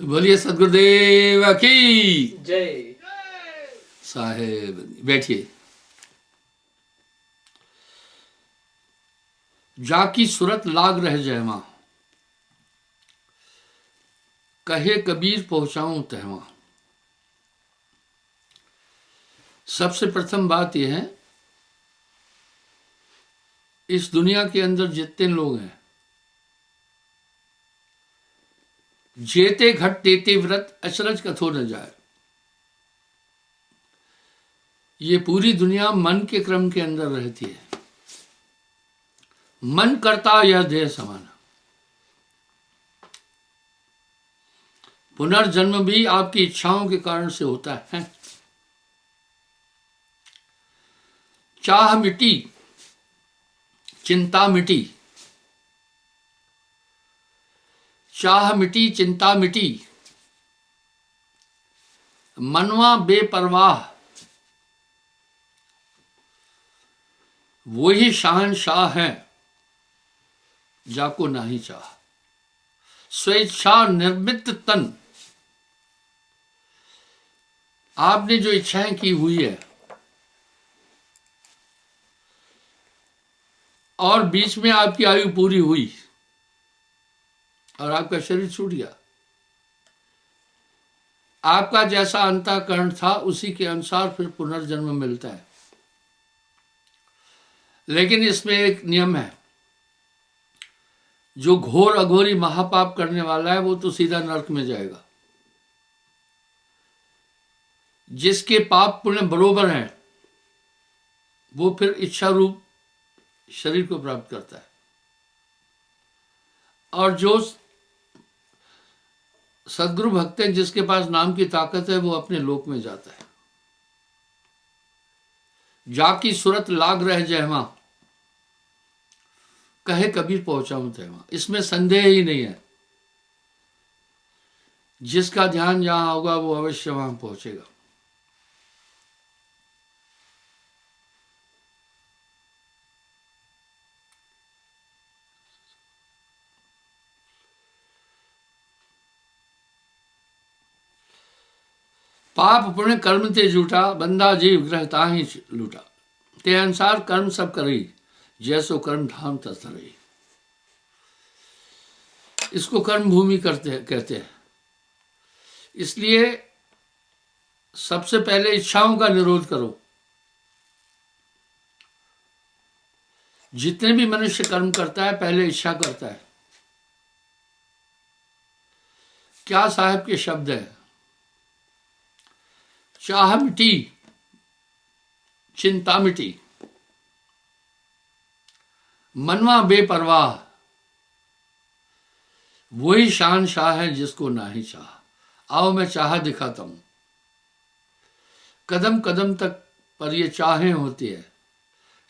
बोलिए सदगुरुदेव की जय। साहेब। बैठिए। जाकी सूरत लाग रह जयमा, कहे कबीर पहुंचाऊं तहवा। सबसे प्रथम बात यह है, इस दुनिया के अंदर जितने लोग हैं, जेते घट देते व्रत अचरज कथो न जाए। ये पूरी दुनिया मन के क्रम के अंदर रहती है। मन करता यह देह समाना। पुनर्जन्म भी आपकी इच्छाओं के कारण से होता है। चाह मिटी, चिंता मिटी। चाह मिटी, चिंता मिटी। मनवा बेपरवाह, वही शहंशाह है जाको नहीं चाह। स्वेच्छा निर्मित तन, आपने जो इच्छाएं की हुई है और बीच में आपकी आयु पूरी हुई और आपका शरीर छूट गया, आपका जैसा अंतःकरण था उसी के अनुसार फिर पुनर्जन्म मिलता है। लेकिन इसमें एक नियम है, जो घोर अघोरी महापाप करने वाला है वो तो सीधा नरक में जाएगा। जिसके पाप पुण्य बरोबर हैं वो फिर इच्छा रूप शरीर को प्राप्त करता है, और जो सदगुरु भक्त हैं जिसके पास नाम की ताकत है वो अपने लोक में जाता है। जाकी सूरत लाग रह जयमा, कहे कबीर पहुंचाऊं तहवा। इसमें संदेह ही नहीं है, जिसका ध्यान जहां होगा वो अवश्य वहां पहुंचेगा। पाप पुण्य कर्म ते जूठा, बंदा जीव ग्रह ताहि लूटा। ते अनुसार कर्म सब करी, जैसो कर्म धाम तस रही। इसको कर्म भूमि कहते हैं। इसलिए सबसे पहले इच्छाओं का निरोध करो। जितने भी मनुष्य कर्म करता है पहले इच्छा करता है। क्या साहब के शब्द हैं, चाह मिटी, चिंता मिटी। मनवा बेपरवाह, वही शहंशाह है जिसको ना ही चाह। आओ मैं चाह दिखाता हूं। कदम कदम तक पर ये चाहें होती है।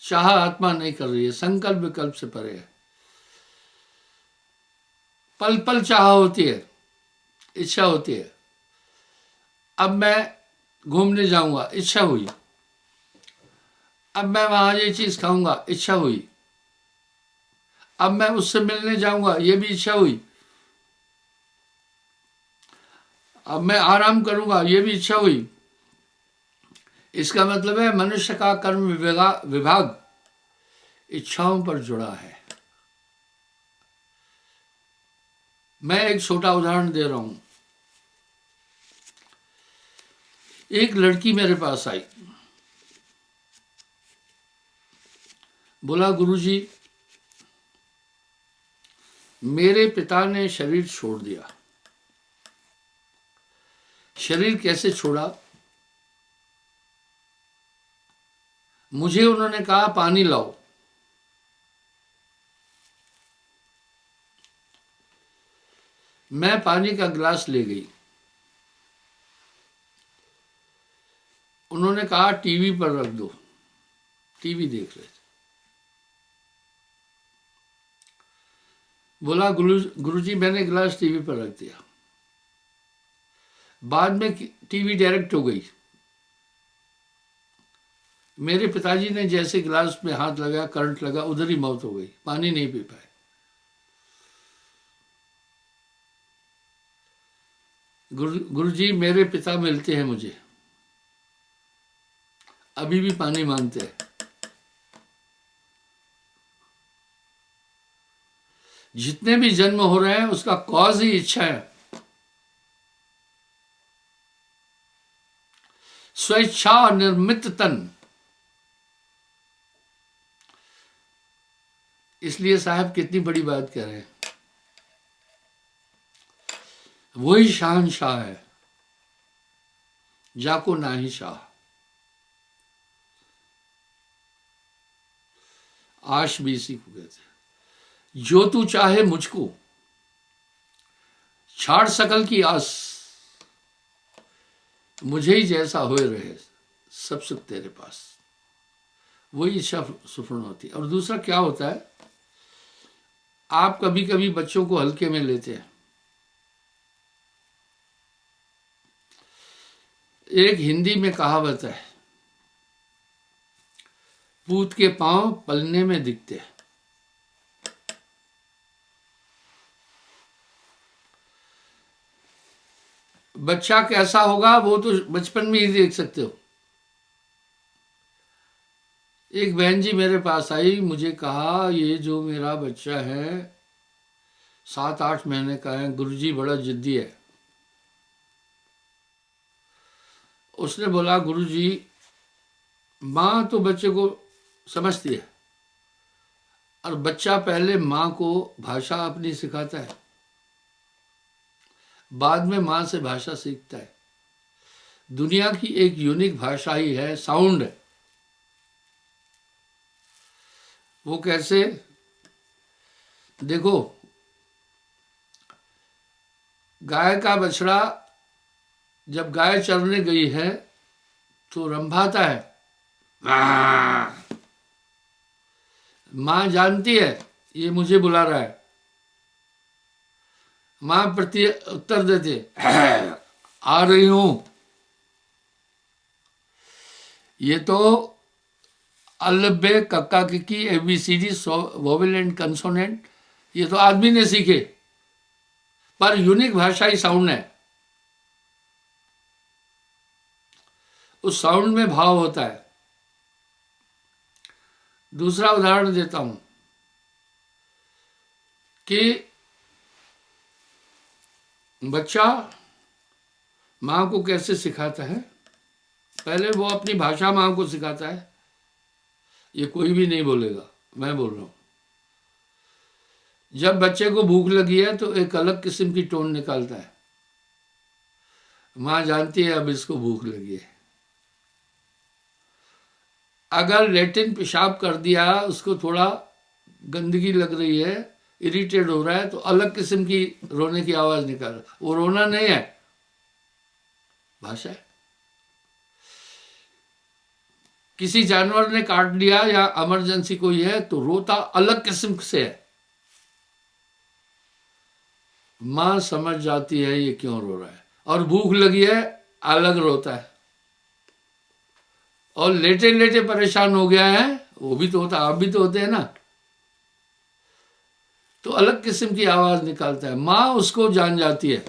चाह आत्मा नहीं कर रही है, संकल्प विकल्प से परे है। पल पल चाह होती है, इच्छा होती है। अब मैं घूमने जाऊंगा, इच्छा हुई। अब मैं वहां ये चीज खाऊंगा, इच्छा हुई। अब मैं उससे मिलने जाऊंगा, ये भी इच्छा हुई। अब मैं आराम करूंगा, ये भी इच्छा हुई। इसका मतलब है मनुष्य का कर्म विभाग इच्छाओं पर जुड़ा है। मैं एक छोटा उदाहरण दे रहा हूं। एक लड़की मेरे पास आई, बोला गुरुजी मेरे पिता ने शरीर छोड़ दिया। शरीर कैसे छोड़ा? मुझे उन्होंने कहा पानी लाओ। मैं पानी का गिलास ले गई। उन्होंने कहा टीवी पर रख दो। टीवी देख रहे थे। बोला गुरुजी मैंने गिलास टीवी पर रख दिया। बाद में टीवी डायरेक्ट हो गई। मेरे पिताजी ने जैसे गिलास में हाथ लगाया, करंट लगा, उधर ही मौत हो गई। पानी नहीं पी पाए। गुरुजी मेरे पिता मिलते हैं मुझे, अभी भी पानी मांगते हैं। जितने भी जन्म हो रहे हैं उसका कॉज ही इच्छा है। स्वेच्छा निर्मित तन। इसलिए साहब कितनी बड़ी बात कह रहे हैं, वही शहंशाह है, जाको नाही शाह। आश भी इसी को कहते हैं। जो तू चाहे मुझको, छाड़ सकल की आस, मुझे ही जैसा होए रहे, सब सुख तेरे पास। वही इच्छा सुफल होती है। और दूसरा क्या होता है, आप कभी कभी बच्चों को हल्के में लेते हैं। एक हिंदी में कहावत है, पूत के पांव पलने में दिखते हैं। बच्चा कैसा होगा वो तो बचपन में ही देख सकते हो। एक बहन जी मेरे पास आई, मुझे कहा ये जो मेरा बच्चा है 7-8 महीने का है, गुरुजी बड़ा जिद्दी है। उसने बोला गुरुजी माँ तो बच्चे को समझती है, और बच्चा पहले माँ को भाषा अपनी सिखाता है, बाद में माँ से भाषा सीखता है। दुनिया की एक यूनिक भाषा ही है, साउंड है। वो कैसे, देखो गाय का बछड़ा जब गाय चरने गई है तो रंभाता है, मां जानती है ये मुझे बुला रहा है। मां प्रति उत्तर देती है, आ रही हूं। ये तो अल्बे कक्का Kiki ABCD vowel and consonant, ये तो आदमी ने सीखे, पर यूनिक भाषाई साउंड है। उस साउंड में भाव होता है। दूसरा उदाहरण देता हूं कि बच्चा मां को कैसे सिखाता है। पहले वो अपनी भाषा मां को सिखाता है, ये कोई भी नहीं बोलेगा, मैं बोल रहा हूं। जब बच्चे को भूख लगी है तो एक अलग किस्म की टोन निकालता है, मां जानती है अब इसको भूख लगी है। अगर लेटिन पेशाब कर दिया, उसको थोड़ा गंदगी लग रही है, इरिटेट हो रहा है, तो अलग किस्म की रोने की आवाज निकाल रहा है। वो रोना नहीं है, भाषा है। किसी जानवर ने काट लिया या इमरजेंसी कोई है तो रोता अलग किस्म से है। मां समझ जाती है ये क्यों रो रहा है, और भूख लगी है अलग रोता है। और लेटे लेटे परेशान हो गया है, वो भी तो होता, आप भी तो होते हैं ना, तो अलग किस्म की आवाज निकालता है। मां उसको जान जाती है।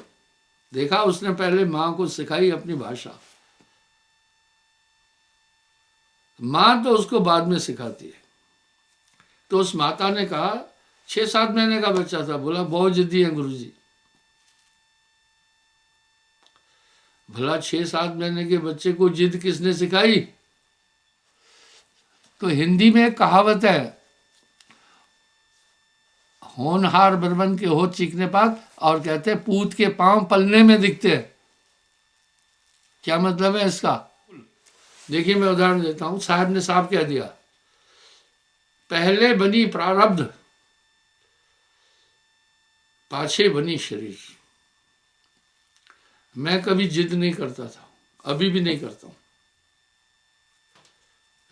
देखा, उसने पहले मां को सिखाई अपनी भाषा, मां तो उसको बाद में सिखाती है। तो उस माता ने कहा, 6-7 महीने का बच्चा था, बोला बहुत जिद्दी है गुरुजी। भला 6-7 महीने के बच्चे को जिद किसने सिखाई? तो हिंदी में एक कहावत है, होनहार बरबन के होठ चीखने पात, और कहते हैं पूत के पांव पलने में दिखते हैं। क्या मतलब है इसका? देखिए मैं उदाहरण देता हूं। साहब ने साफ कह दिया, पहले बनी प्रारब्ध पाछे बनी शरीर। मैं कभी जिद नहीं करता था, अभी भी नहीं करता हूं।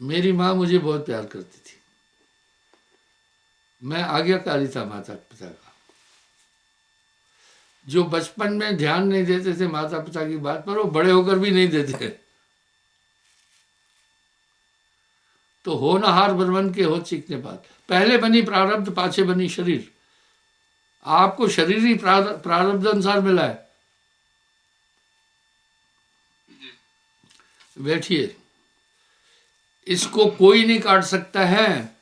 मेरी मां मुझे बहुत प्यार करती थी, मैं आज्ञाकारी था माता पिता का। जो बचपन में ध्यान नहीं देते थे माता पिता की बात पर, वो बड़े होकर भी नहीं देते। तो होनहार बरबन के होठ चीखने पात, पहले बनी प्रारब्ध पाछे बनी शरीर। आपको शरीर ही प्रारब्ध अनुसार मिला है। बैठिए, इसको कोई नहीं काट सकता है।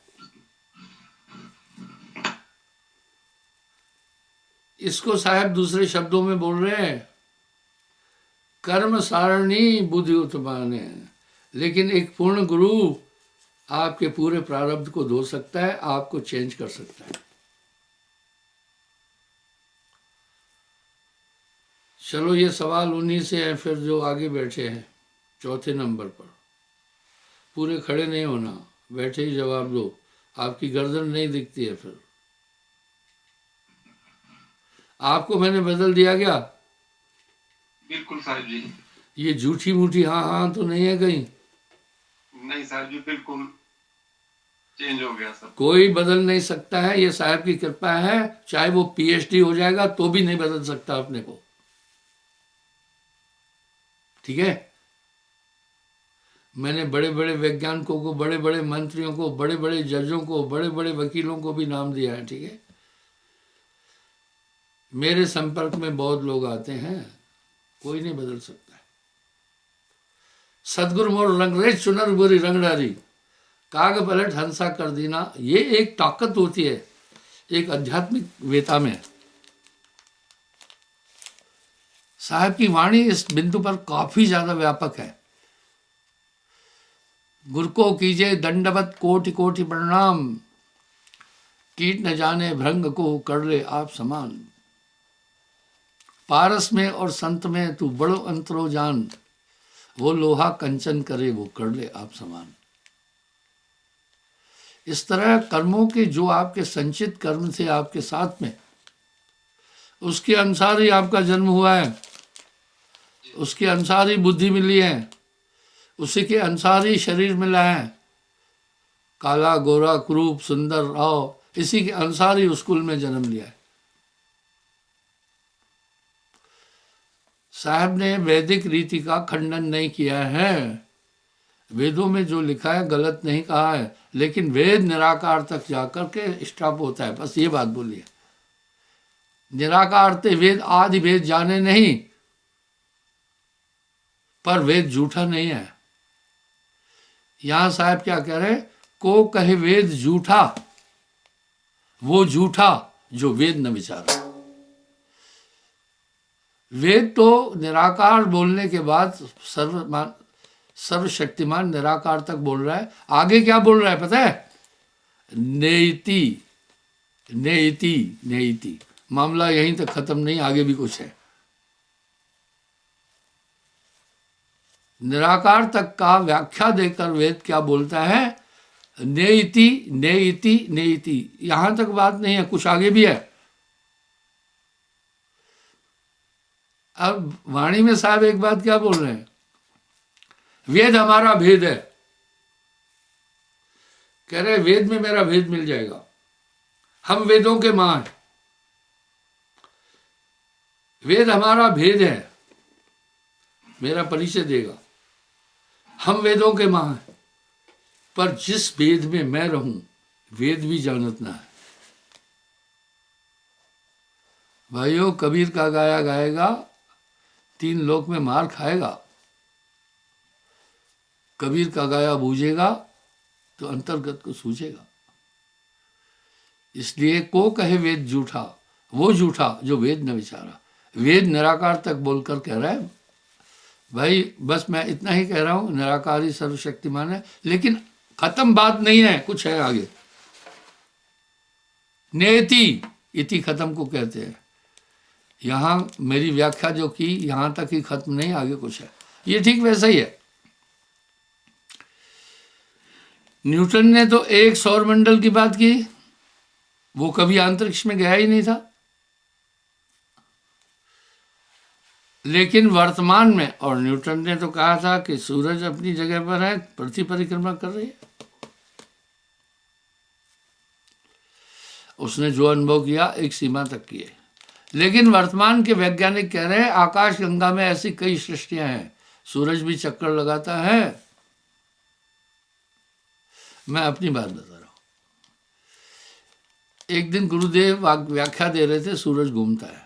इसको साहब दूसरे शब्दों में बोल रहे हैं, कर्म सारणी बुद्धि उत्पाने। लेकिन एक पूर्ण गुरु आपके पूरे प्रारब्ध को धो सकता है, आपको चेंज कर सकता है। चलो, ये सवाल उन्हीं से हैं फिर जो आगे बैठे हैं चौथे नंबर पर। पूरे खड़े नहीं होना, बैठे ही जवाब दो, आपकी गर्दन नहीं दिखती है फिर। आपको मैंने बदल दिया क्या? बिल्कुल साहब जी। ये झूठी मूठी हाँ हाँ तो नहीं है कहीं? नहीं साहब जी, बिल्कुल चेंज हो गया सब। कोई बदल नहीं सकता है, ये साहब की कृपा है। चाहे वो पीएचडी हो जाएगा तो भी नहीं बदल सकता अपने को। ठीक है? मैंने बड़े बड़े वैज्ञानिकों को, बड़े बड़े मंत्रियों को, बड़े बड़े जजों को, बड़े बड़े वकीलों को भी नाम दिया है। ठीक है? मेरे संपर्क में बहुत लोग आते हैं, कोई नहीं बदल सकता है। सदगुरु मोर रंगरेज चुनर बुरी रंगडारी, काग पलट हंसा कर दीना। ये एक ताकत होती है एक आध्यात्मिक वेता में। साहब की वाणी इस बिंदु पर काफी ज्यादा व्यापक है। गुरु को कीजिए दंडवत कोटि कोटि प्रणाम, कीट न जाने भृंग को कर ले आप समान। पारस में और संत में तू बड़ो अंतरो जान, वो लोहा कंचन करे वो कर ले आप समान। इस तरह कर्मों के जो आपके संचित कर्म थे आपके साथ में, उसके अनुसार ही आपका जन्म हुआ है, उसके अनुसार ही बुद्धि मिली है, उसी के अनुसार ही शरीर मिला है। काला गोरा क्रूप सुंदर राव, इसी के अनुसार ही उस कुल में जन्म लिया है। साहब ने वैदिक रीति का खंडन नहीं किया है, वेदों में जो लिखा है गलत नहीं कहा है, लेकिन वेद निराकार तक जाकर के स्टॉप होता है, बस ये बात बोलिए। निराकार ते वेद आदि वेद जाने नहीं, पर वेद झूठा नहीं है। यहां साहब क्या कह रहे, को कहे वेद झूठा, वो झूठा जो वेद न विचारा। वेद तो निराकार बोलने के बाद सर्वशक्तिमान निराकार तक बोल रहा है। आगे क्या बोल रहा है पता है? नेति नेति नेति। मामला यहीं तक खत्म नहीं, आगे भी कुछ है। निराकार तक का व्याख्या देकर वेद क्या बोलता है? नेति नेति नेति। यहां तक बात नहीं है, कुछ आगे भी है। अब वाणी में साहब एक बात क्या बोल रहे हैं? वेद हमारा भेद है। कह रहे वेद में मेरा भेद मिल जाएगा, हम वेदों के मां हैं, वेद हमारा भेद है, मेरा परिचय देगा। हम वेदों के मां हैं, पर जिस वेद में मैं रहूं वेद भी जानत ना है। भाइयों, कबीर का गाया गाएगा, तीन लोक में मार खाएगा। कबीर का गाया बूझेगा तो अंतर्गत को सूझेगा। इसलिए को कहे वेद झूठा, वो झूठा जो वेद न विचारा। वेद निराकार तक बोलकर कह रहा है भाई, बस मैं इतना ही कह रहा हूं, निराकार ही सर्वशक्तिमान है। लेकिन खत्म बात नहीं है, कुछ है आगे। नेति इति खत्म को कहते हैं। यहां मेरी व्याख्या जो की यहां तक ही खत्म नहीं, आगे कुछ है। ये ठीक वैसा ही है। न्यूटन ने तो एक सौरमंडल की बात की, वो कभी अंतरिक्ष में गया ही नहीं था। लेकिन वर्तमान में, और न्यूटन ने तो कहा था कि सूरज अपनी जगह पर है, पृथ्वी परिक्रमा कर रही है। उसने जो अनुभव किया एक सीमा तक किए। लेकिन वर्तमान के वैज्ञानिक कह रहे हैं आकाश गंगा में ऐसी कई सृष्टियां हैं, सूरज भी चक्कर लगाता है। मैं अपनी बात बता रहा हूं। एक दिन गुरुदेव व्याख्या दे रहे थे, सूरज घूमता है।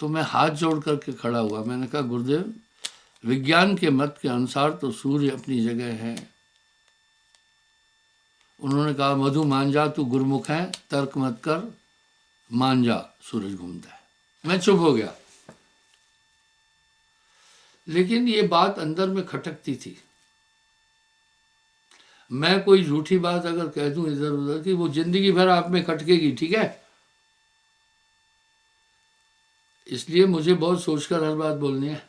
तो मैं हाथ जोड़ करके खड़ा हुआ, मैंने कहा गुरुदेव विज्ञान के मत के अनुसार तो सूर्य अपनी जगह है। उन्होंने कहा मधु मान जा तू गुरमुख है, तर्क मत कर, मान जा सूरज घूमता है। मैं चुप हो गया, लेकिन ये बात अंदर में खटकती थी। मैं कोई झूठी बात अगर कह दूं इधर उधर की, वो जिंदगी भर आप में खटकेगी, ठीक है। इसलिए मुझे बहुत सोचकर हर बात बोलनी है।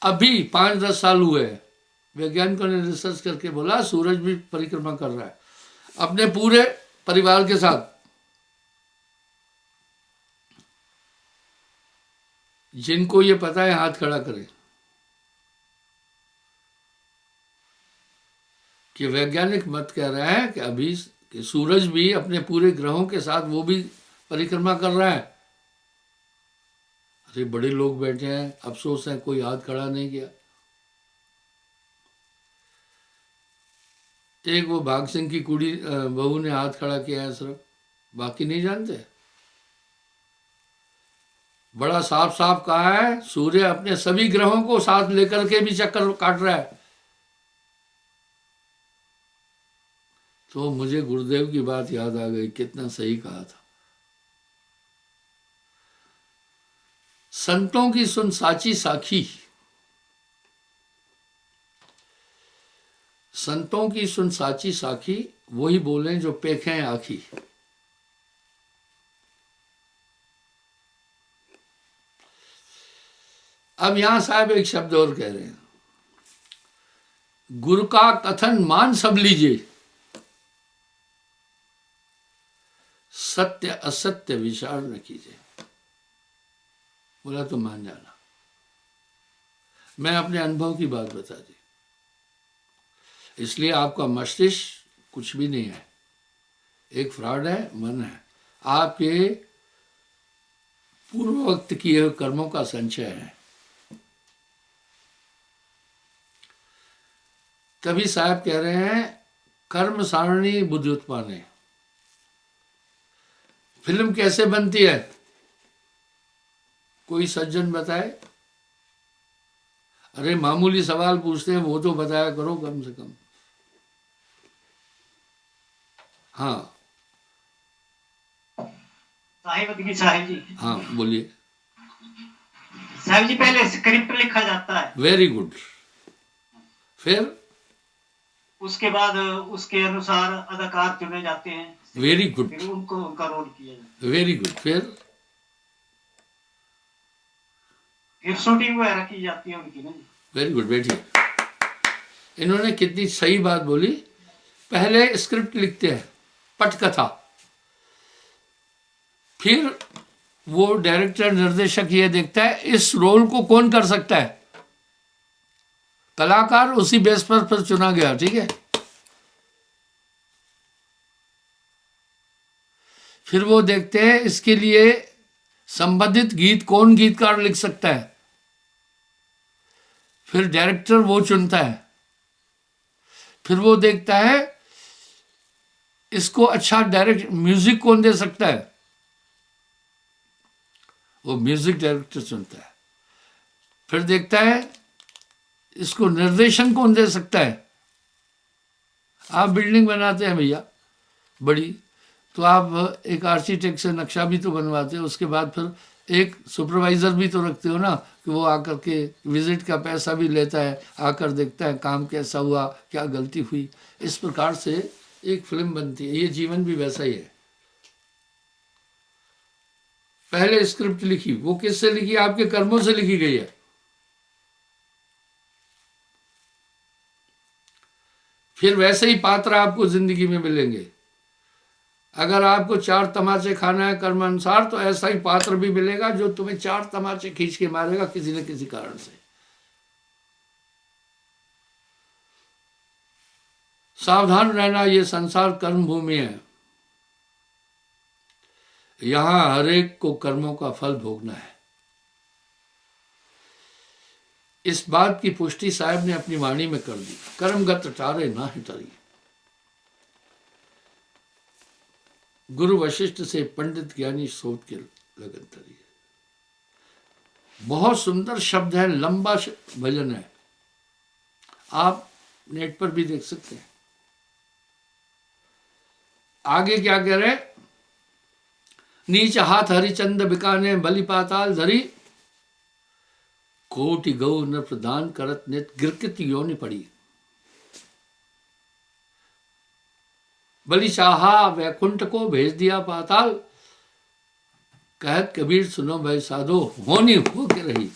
अभी 5-10 साल हुए हैं, वैज्ञानिकों ने रिसर्च करके बोला सूरज भी परिक्रमा कर रहा है अपने पूरे परिवार के साथ। जिनको ये पता है हाथ खड़ा करें कि वैज्ञानिक मत कह रहा है कि अभी कि सूरज भी अपने पूरे ग्रहों के साथ वो भी परिक्रमा कर रहा है। अरे बड़े लोग बैठे हैं, अफसोस है कोई हाथ खड़ा नहीं किया। एक वो भाग सिंह की कुड़ी बहू ने हाथ खड़ा किया है सिर्फ, बाकी नहीं जानते। बड़ा साफ साफ कहा है सूर्य अपने सभी ग्रहों को साथ लेकर के भी चक्कर काट रहा है। तो मुझे गुरुदेव की बात याद आ गई, कितना सही कहा था। संतों की सुन साची साखी, संतों की सुन साची साखी, वही बोले जो पेखें आखी। अब यहां साहब एक शब्द और कह रहे हैं, गुरु का कथन मान सब लीजिए, सत्य असत्य विचार न कीजिए। बोला तो मान जाना। मैं अपने अनुभव की बात बता दी, इसलिए आपका मस्तिष्क कुछ भी नहीं है, एक फ्रॉड है, मन है। आपके पूर्व वक्त किए हुए कर्मों का संचय है। तभी साहब कह रहे हैं कर्म सारणी बुद्धि उत्पादे। फिल्म कैसे बनती है, कोई सज्जन बताए? अरे मामूली सवाल पूछते हैं, वो तो बताया करो कम से कम। हाँ साहिब जी, हाँ बोलिए। साहिब जी पहले स्क्रिप्ट लिखा जाता है। Very good. फिर उसके बाद उसके अनुसार अदाकार चुने जाते हैं। Very good. फिर उनको उनका रोल किया जाता है। Very good. फिर शूटिंग वगैरह की जाती है उनकी। नहीं, वेरी गुड। बैठिए। इन्होंने कितनी सही बात बोली। पहले स्क्रिप्ट लिखते हैं, पटकथा, फिर वो डायरेक्टर निर्देशक ये देखता है इस रोल को कौन कर सकता है, कलाकार उसी बेस पर फिर चुना गया, ठीक है। फिर वो देखते हैं इसके लिए संबंधित गीत कौन गीतकार लिख सकता है, फिर डायरेक्टर वो चुनता है। फिर वो देखता है इसको अच्छा डायरेक्ट म्यूजिक कौन दे सकता है, वो म्यूजिक डायरेक्टर चुनता है। फिर देखता है इसको निर्देशन कौन दे सकता है। आप बिल्डिंग बनाते हैं भैया बड़ी, तो आप एक आर्किटेक्ट से नक्शा भी तो बनवाते हो, उसके बाद फिर एक सुपरवाइजर भी तो रखते हो ना, कि वो आकर के विजिट का पैसा भी लेता है, आकर देखता है काम कैसा हुआ, क्या गलती हुई। इस प्रकार से एक फिल्म बनती है। ये जीवन भी वैसा ही है। पहले स्क्रिप्ट लिखी, वो किससे लिखी? आपके कर्मों से लिखी गई है। फिर वैसे ही पात्र आपको जिंदगी में मिलेंगे। अगर आपको 4 तमाचे खाना है कर्मानुसार, तो ऐसा ही पात्र भी मिलेगा जो तुम्हें 4 तमाचे खींच के मारेगा किसी न किसी कारण से। सावधान रहना, ये संसार कर्म भूमि है। यहां हरेक को कर्मों का फल भोगना है। इस बात की पुष्टि साहब ने अपनी वाणी में कर दी, कर्मगत टारे ना हितरी। गुरु वशिष्ठ से पंडित ज्ञानी सोच के लगन तरी। बहुत सुंदर शब्द है, लंबा भजन है, आप नेट पर भी देख सकते हैं। आगे क्या कह रहे, नीच हाथ हरिचंद बिकाने बलि पाताल धरी, कोटि गौ नर प्रदान करत नित गिरकित योनि पड़ी। बलि चाहा वैकुंठ को भेज दिया पाताल, कहत कबीर सुनो भाई साधो होनी हो के रही।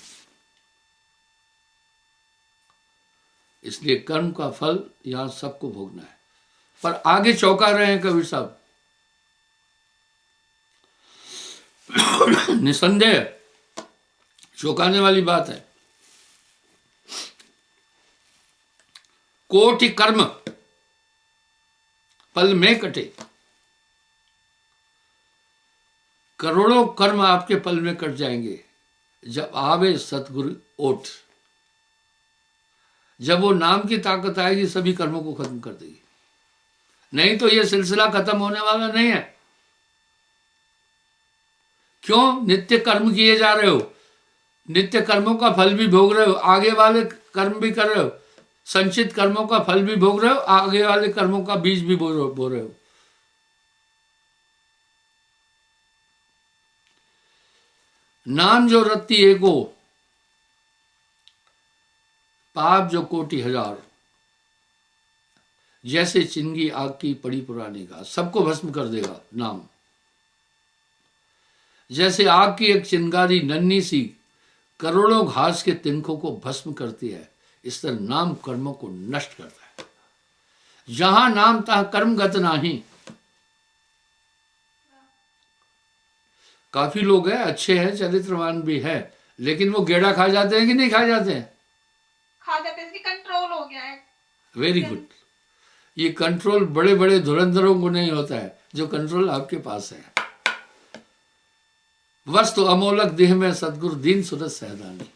इसलिए कर्म का फल यहां सबको भोगना है। पर आगे चौंका रहे हैं कबीर साहब, निसंदेह चौंकाने वाली बात है। कोटि कर्म पल में कटे, करोड़ों कर्म आपके पल में कट जाएंगे जब आवे सतगुरु ओट। जब वो नाम की ताकत आएगी सभी कर्मों को खत्म कर देगी, नहीं तो ये सिलसिला खत्म होने वाला नहीं है। क्यों? नित्य कर्म किए जा रहे हो, नित्य कर्मों का फल भी भोग रहे हो, आगे वाले कर्म भी कर रहे हो, संचित कर्मों का फल भी भोग रहे हो, आगे वाले कर्मों का बीज भी बो रहे हो। नाम जो रत्ती एको, पाप जो कोटि हजार, जैसे चिंगी आग की पड़ी पुरानी घास, सबको भस्म कर देगा नाम। जैसे आग की एक चिंगारी नन्ही सी करोड़ों घास के तिनकों को भस्म करती है, इस तरह नाम कर्मों को नष्ट करता है। जहां नाम तहां कर्मगत नाही। काफी लोग हैं, अच्छे हैं, चरित्रवान भी है, लेकिन वो गेड़ा खा जाते हैं कि नहीं खा जाते हैं? खा जाते हैं, कंट्रोल हो गया है। Very good. ये कंट्रोल बड़े बड़े धुरंधरों को नहीं होता है, जो कंट्रोल आपके पास है। वस्तु अमोलक देह में सतगुरु दीन सुरत सहदानी।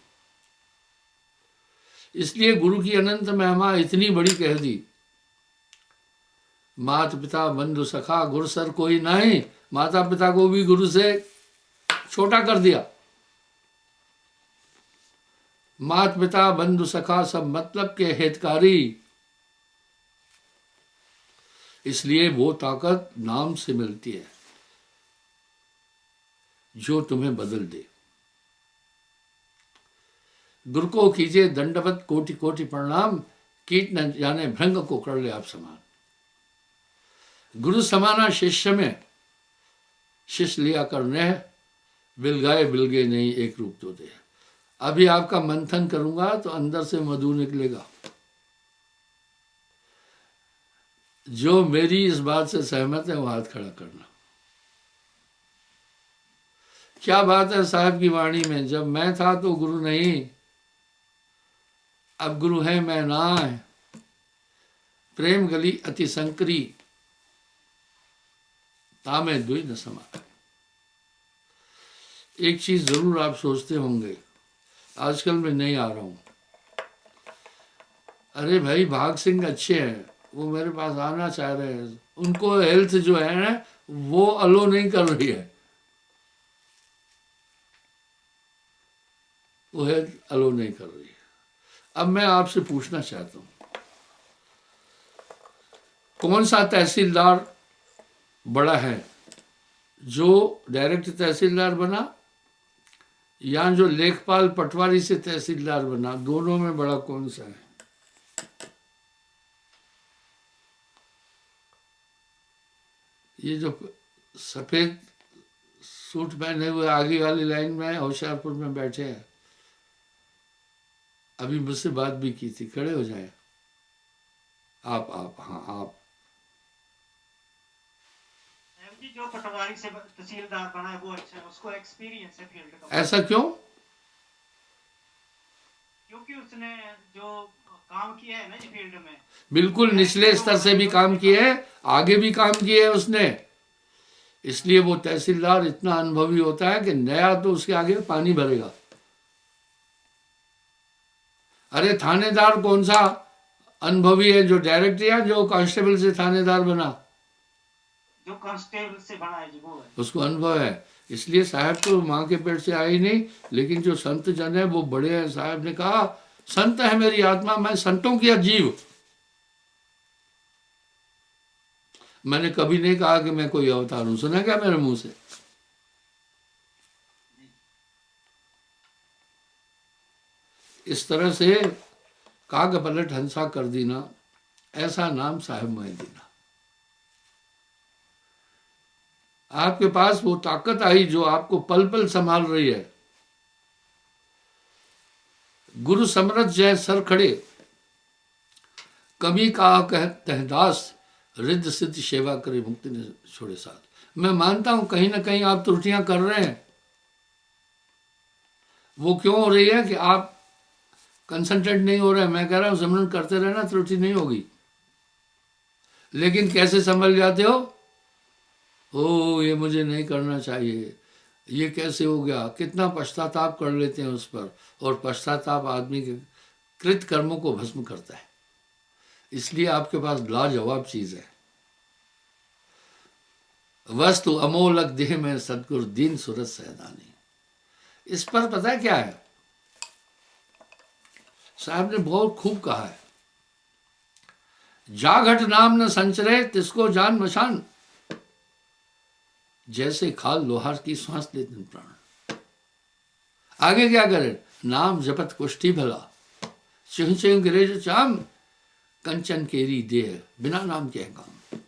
इसलिए गुरु की अनंत महिमा इतनी बड़ी कह दी, माता पिता बंधु सखा गुरु सर कोई नहीं। माता पिता को भी गुरु से छोटा कर दिया। माता पिता बंधु सखा सब मतलब के हितकारी। इसलिए वो ताकत नाम से मिलती है जो तुम्हें बदल दे। गुरु को कीजिए दंडवत कोटि कोटि प्रणाम, कीट न जाने भृंग को कर ले आप समान। गुरु समाना शिष्य में शिष्य लिया करने, बिलगाए बिलगे नहीं एक रूप तो दे। अभी आपका मंथन करूंगा तो अंदर से मधु निकलेगा। जो मेरी इस बात से सहमत है वो हाथ खड़ा करना। क्या बात है साहब की वाणी में, जब मैं था तो गुरु नहीं, अब गुरु है मैं ना है। प्रेम गली अति संकरी, तामे दुई न समा। एक चीज जरूर आप सोचते होंगे, आजकल मैं नहीं आ रहा हूं। अरे भाई भाग सिंह अच्छे हैं, वो मेरे पास आना चाह रहे हैं, उनको हेल्थ जो है ना वो अलो नहीं कर रही है, वो हेल्थ अलो नहीं कर रही है। अब मैं आपसे पूछना चाहता हूं, कौन सा तहसीलदार बड़ा है, जो डायरेक्ट तहसीलदार बना या जो लेखपाल पटवारी से तहसीलदार बना? दोनों में बड़ा कौन सा है? ये जो सफेद सूट पहने हुए आगे वाली लाइन में होशियारपुर में बैठे हैं, अभी मुझसे बात भी की थी, खड़े हो जाए आप। हाँ आप। जी जो पटवारी से तहसीलदार बना है वो अच्छा है, उसको एक्सपीरियंस है फील्ड का। ऐसा क्यों? क्योंकि उसने जो काम किया है ना ये फील्ड में, बिल्कुल निचले स्तर से भी काम किए है, आगे भी काम किए है उसने। इसलिए वो तहसीलदार इतना अनुभवी होता है कि नया तो उसके आगे पानी भरेगा। अरे थानेदार कौन सा अनुभवी है, जो डायरेक्ट या जो कांस्टेबल से थानेदार बना? जो कांस्टेबल से बना है जी वो है। उसको अनुभव है। इसलिए साहब तो माँ के पेट से आए ही नहीं, लेकिन जो संत जन है वो बड़े हैं। साहब ने कहा संत है मेरी आत्मा, मैं संतों की जीव। मैंने कभी नहीं कहा कि मैं कोई अवतार हूं, सुना क्या मेरे मुंह से? इस तरह से काग पलट हंसा कर दीना, ऐसा नाम साहब मैं दीना। आपके पास वो ताकत आई जो आपको पल पल संभाल रही है। गुरु समरथ जय सर खड़े, कभी का कह तहदास, रिद्ध सिद्ध सेवा करे मुक्ति ने छोड़े साथ। मैं मानता हूं कहीं ना कहीं आप त्रुटियां कर रहे हैं। वो क्यों हो रही है कि आप कंसंट्रेट नहीं हो रहे। मैं कह रहा हूं सिमरन करते रहना, त्रुटि नहीं होगी। लेकिन कैसे संभल जाते हो? ओ ये मुझे नहीं करना चाहिए, ये कैसे हो गया, कितना पश्चाताप कर लेते हैं उस पर। और पश्चाताप आदमी के कृत कर्मों को भस्म करता है। इसलिए आपके पास लाजवाब चीज है। वस्तु अमोलक देह में सदगुरु दीन सूरत सहदानी। इस पर पता है क्या है? साहब ने बहुत खूब कहा है, जाघट नाम न संचरे तिसको जान मशान, जैसे खाल लोहार की सांस लेते प्राण। आगे क्या करे? नाम जपत कुष्ठी भला, चिह चिह गिरे जो चाम, कंचन केरी देह बिना नाम के काम।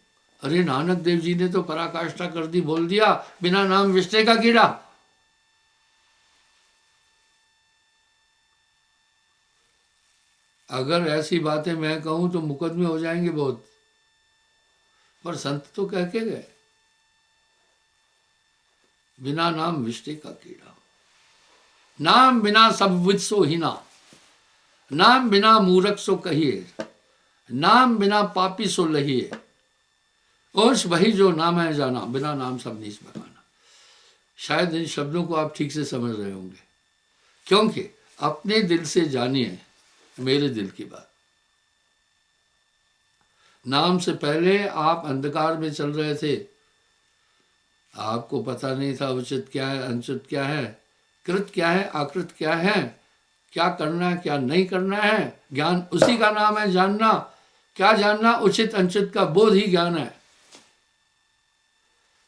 अरे नानक देव जी ने तो पराकाष्ठा कर दी, बोल दिया बिना नाम विष्टे का कीड़ा। अगर ऐसी बातें मैं कहूं तो मुकदमे हो जाएंगे बहुत, पर संत तो कह के गए बिना नाम विष्टे का कीड़ा। नाम बिना सब विद सो हीना, नाम बिना मूरख सो कहिए, नाम बिना पापी सो लहिए, ओश वही जो नाम है जाना, बिना नाम सब नीच बगाना। शायद इन शब्दों को आप ठीक से समझ रहे होंगे, क्योंकि अपने दिल से जानिए मेरे दिल की बात। नाम से पहले आप अंधकार में चल रहे थे, आपको पता नहीं था उचित क्या है, अनुचित क्या है, कृत क्या है, आकृत क्या है, क्या करना है क्या नहीं करना है। ज्ञान उसी का नाम है जानना। क्या जानना? उचित अनुचित का बोध ही ज्ञान है।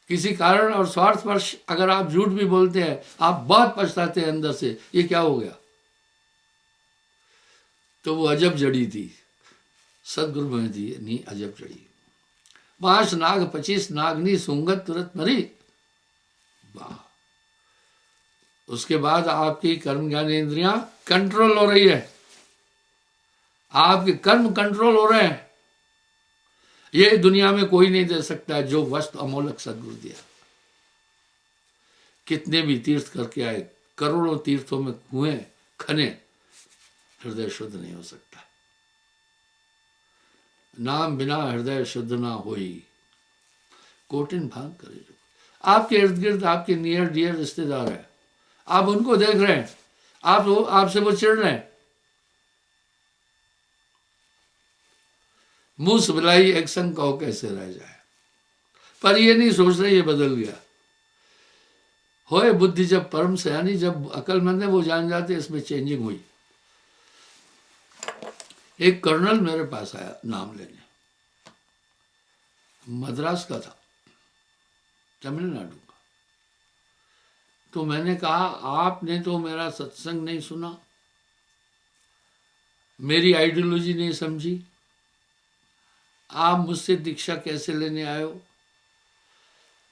किसी कारण और स्वार्थवश अगर आप झूठ भी बोलते हैं, आप बहुत पछताते हैं अंदर से, ये क्या हो गया। तो वो अजब जड़ी थी, सदगुरु में दी नहीं अजब जड़ी। 5 नाग 25 नागनी सुंगत तुरंत मरी। वाह! उसके बाद आपकी कर्म ज्ञान इंद्रियां कंट्रोल हो रही है, आपके कर्म कंट्रोल हो रहे हैं। ये दुनिया में कोई नहीं दे सकता है जो वस्तु अमोलक सदगुरु दिया। कितने भी तीर्थ करके आए, करोड़ों तीर्थों में कुएं खने, हृदय शुद्ध नहीं हो सकता। नाम बिना हृदय शुद्ध ना होई, कोटिन भांग करे जो। आपके इर्द गिर्द आपके नियर डियर रिश्तेदार हैं, आप उनको देख रहे हैं, आपसे वो चिढ़ रहे हैं। मुंह सुबलाई एक संग कहो कैसे रह जाए, पर ये नहीं सोच रहे ये बदल गया। होए बुद्धि जब परम से, यानी जब अकलमंद है वो जान जाते इसमें चेंजिंग हुई। एक कर्नल मेरे पास आया नाम लेने, मद्रास का था, तमिलनाडु का। तो मैंने कहा आपने तो मेरा सत्संग नहीं सुना, मेरी आइडियोलॉजी नहीं समझी, आप मुझसे दीक्षा कैसे लेने आए हो।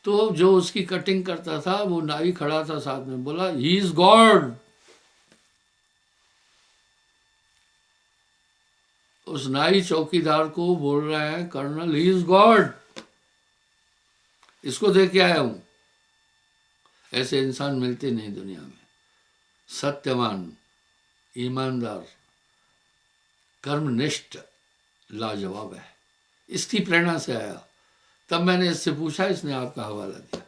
तो जो उसकी कटिंग करता था वो नाई खड़ा था साथ में, बोला ही इज गॉड। उस नाई चौकीदार को बोल रहा है कर्नल ही इज गॉड, इसको देख के आया हूं। ऐसे इंसान मिलते नहीं दुनिया में, सत्यवान, ईमानदार, कर्मनिष्ठ, लाजवाब है। इसकी प्रेरणा से आया। तब मैंने इससे पूछा, इसने आपका हवाला दिया।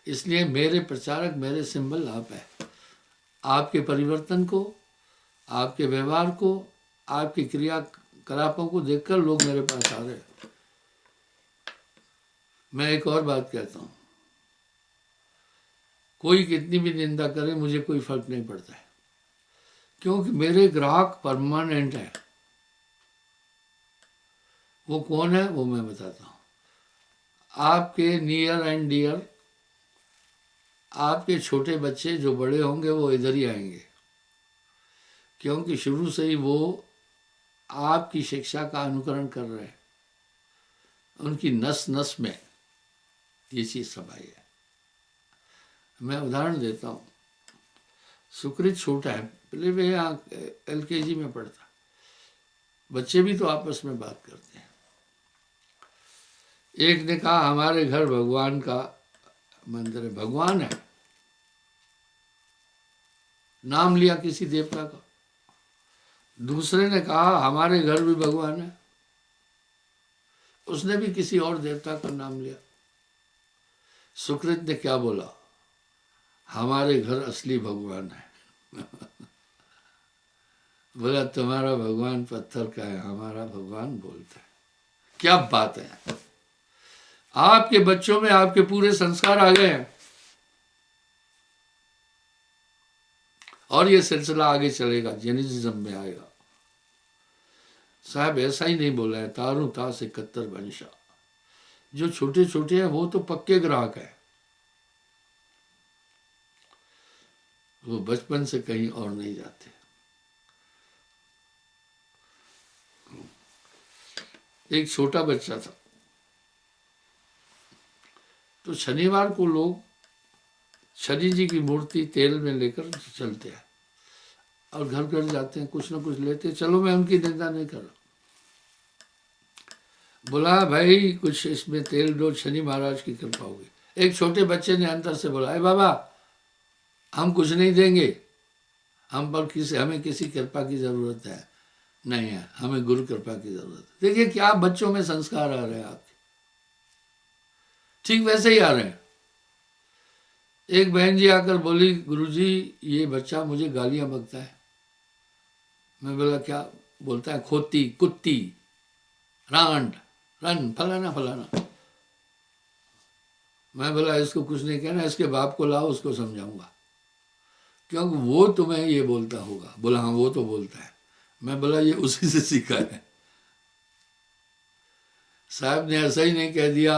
इसलिए मेरे प्रचारक, मेरे सिंबल आप है। आपके परिवर्तन को, आपके व्यवहार को, आपकी क्रियाकलापों को देखकर लोग मेरे पास आ रहे हैं। मैं एक और बात कहता हूं, कोई कितनी भी निंदा करे मुझे कोई फर्क नहीं पड़ता है, क्योंकि मेरे ग्राहक परमानेंट हैं। वो कौन है वो मैं बताता हूँ। आपके नियर एंड डियर, आपके छोटे बच्चे जो बड़े होंगे वो इधर ही आएंगे, क्योंकि शुरू से ही वो आपकी शिक्षा का अनुकरण कर रहे हैं। उनकी नस नस में ये चीज़ समाई है। मैं उदाहरण देता हूँ। सुकृत छोटा है, पहले वे यहाँ LKG में पढ़ता। बच्चे भी तो आपस में बात करते हैं। एक ने कहा हमारे घर भगवान का मंदिर है, भगवान है, नाम लिया किसी देवता का। दूसरे ने कहा हमारे घर भी भगवान है, उसने भी किसी और देवता का नाम लिया। सुकृत ने क्या बोला? हमारे घर असली भगवान है। बोला तुम्हारा भगवान पत्थर का है, हमारा भगवान बोलता है। क्या बात है! आपके बच्चों में आपके पूरे संस्कार आ गए हैं, और ये सिलसिला आगे चलेगा, जेनिज्म में आएगा। साहब ऐसा ही नहीं बोला है, तारू ता से कत्तर वंशा। जो छोटे छोटे हैं वो तो पक्के ग्राहक है, वो बचपन से कहीं और नहीं जाते। एक छोटा बच्चा था, तो शनिवार को लोग शनि जी की मूर्ति तेल में लेकर चलते हैं और घर घर जाते हैं, कुछ ना कुछ लेते हैं। चलो मैं उनकी निंदा नहीं कर रहा। बोला भाई कुछ इसमें तेल दो, शनि महाराज की कृपा होगी। एक छोटे बच्चे ने अंदर से बोला, अरे बाबा हम कुछ नहीं देंगे, हमें किसी कृपा की जरूरत है नहीं है, हमें गुरु कृपा की जरूरत है। देखिए क्या बच्चों में संस्कार आ रहे हैं आपके, ठीक वैसे ही आ रहे हैं। एक बहन जी आकर बोली, गुरुजी ये बच्चा मुझे गालियां बकता है। मैं बोला क्या बोलता है? खोती, कुत्ती, रांड, रन, फलाना फलाना। मैं बोला इसको कुछ नहीं कहना, इसके बाप को लाओ, उसको समझाऊंगा, क्योंकि वो तुम्हें ये बोलता होगा। बोला हाँ वो तो बोलता है। मैं बोला ये उसी से सीखा है। साहब ने ऐसा ही नहीं कह दिया,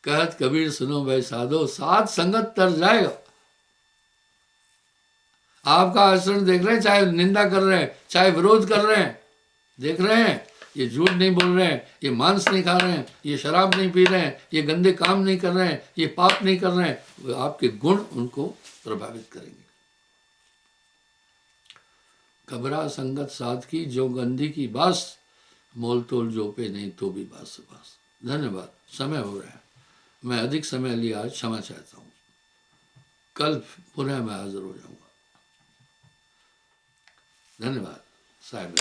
कहत कबीर सुनो भाई साधो, साथ संगत तर जाएगा। आपका आचरण देख रहे हैं, चाहे निंदा कर रहे हैं, चाहे विरोध कर रहे हैं, देख रहे हैं ये झूठ नहीं बोल रहे हैं, ये मांस नहीं खा रहे हैं, ये शराब नहीं पी रहे हैं, ये गंदे काम नहीं कर रहे हैं, ये पाप नहीं कर रहे हैं। वो आपके गुण उनको प्रभावित करेंगे। कबरा संगत साध की जो गंदी की बास, मोल तोल जो पे नहीं तो भी बास से बास। धन्यवाद। समय हो रहा है, मैं अधिक समय लिया, आज क्षमा चाहता हूँ। कल पुनः मैं हाजिर हो जाऊंगा। धन्यवाद साहिब।